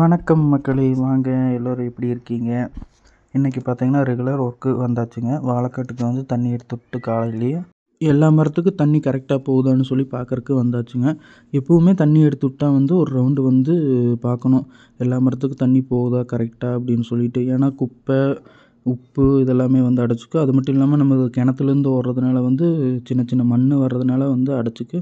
வணக்கம் மக்களே, வாங்க எல்லோரும் எப்படி இருக்கீங்க? இன்றைக்கி பார்த்தீங்கன்னா ரெகுலர் ஒர்க்கு வந்தாச்சுங்க. வாழைக்காட்டுக்கு வந்து தண்ணி எடுத்துவிட்டு காலையிலேயே எல்லா மரத்துக்கும் தண்ணி கரெக்டாக போகுதான்னு சொல்லி பார்க்குறக்கு வந்தாச்சுங்க. எப்போவுமே தண்ணி எடுத்து விட்டா வந்து ஒரு ரவுண்டு வந்து பார்க்கணும், எல்லா மரத்துக்கும் தண்ணி போகுதா கரெக்டாக அப்படின்னு சொல்லிட்டு. ஏன்னா குப்பை, உப்பு இதெல்லாமே வந்து அடைச்சிக்கும். அது மட்டும் இல்லாமல் நம்ம கிணத்துலேருந்து ஓடுறதுனால வந்து சின்ன சின்ன மண் வர்றதுனால வந்து அடைச்சிக்கு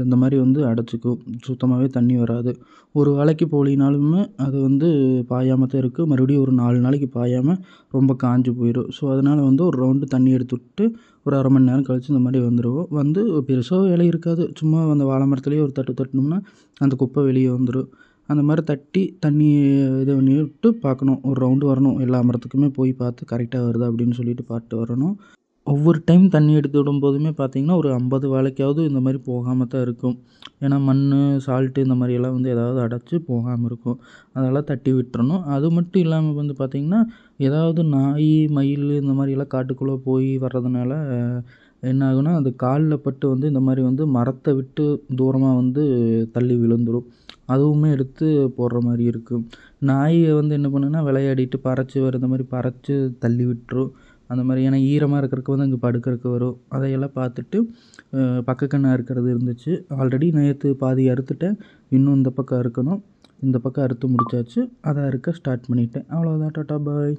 இந்த மாதிரி வந்து அடைச்சிக்கும். சுத்தமாகவே தண்ணி வராது. ஒரு வேளைக்கு போகலினாலுமே அது வந்து பாயாமல் தான் இருக்குது. மறுபடியும் ஒரு 4 நாளைக்கு பாயாமல் ரொம்ப காஞ்சு போயிடும். ஸோ அதனால் வந்து ஒரு ரவுண்டு தண்ணி எடுத்து விட்டு ஒரு 1/2 மணி நேரம் கழித்து இந்த மாதிரி வந்துடுவோம். வந்து பெருசாக வேலை இருக்காது. சும்மா அந்த வாழை மரத்துலேயே ஒரு தட்டு தட்டினோம்னா அந்த குப்பை வெளியே வந்துடும். அந்த மாதிரி தட்டி தண்ணி இது பண்ணி விட்டு பார்க்கணும். ஒரு ரவுண்டு வரணும். எல்லா மரத்துக்குமே போய் பார்த்து கரெக்டாக வருதா அப்படின்னு சொல்லிட்டு பார்த்துட்டு வரணும். ஒவ்வொரு டைம் தண்ணி எடுத்து விடும்போதுமே பார்த்திங்கன்னா ஒரு 50 வாழைக்காவது இந்த மாதிரி போகாமல் தான் இருக்கும். ஏன்னா மண், சால்ட்டு இந்த மாதிரியெல்லாம் வந்து ஏதாவது அடைச்சி போகாமல் இருக்கும். அதெல்லாம் தட்டி விட்டுறணும். அது மட்டும் இல்லாமல் வந்து பார்த்திங்கன்னா ஏதாவது நாய், மயில் இந்த மாதிரியெல்லாம் காட்டுக்குள்ளே போய் வர்றதுனால என்ன ஆகுனா அது காலில் பட்டு வந்து இந்த மாதிரி வந்து மரத்தை விட்டு தூரமாக வந்து தள்ளி விழுந்துடும். அதுவுமே எடுத்து போடுற மாதிரி இருக்கும். நாய் வந்து என்ன பண்ணுன்னா விளையாடிட்டு பறச்சு இந்த மாதிரி பறச்சு தள்ளி விட்டுரும். அந்த மாதிரி ஏன்னா ஈரமாக இருக்கிறதுக்கு வந்து அங்கே படுக்கிறதுக்கு வரும். அதையெல்லாம் பார்த்துட்டு பக்கக்கன்று அறுக்கிறது இருந்துச்சு. ஆல்ரெடி நேற்று பாதி அறுத்துட்டேன். இன்னும் இந்த பக்கம் அறுக்கணும். இந்த பக்கம் அறுத்து முடிச்சாச்சு. அதை அறுக்க ஸ்டார்ட் பண்ணிட்டேன். அவ்வளோதான். டாட்டா பாய்.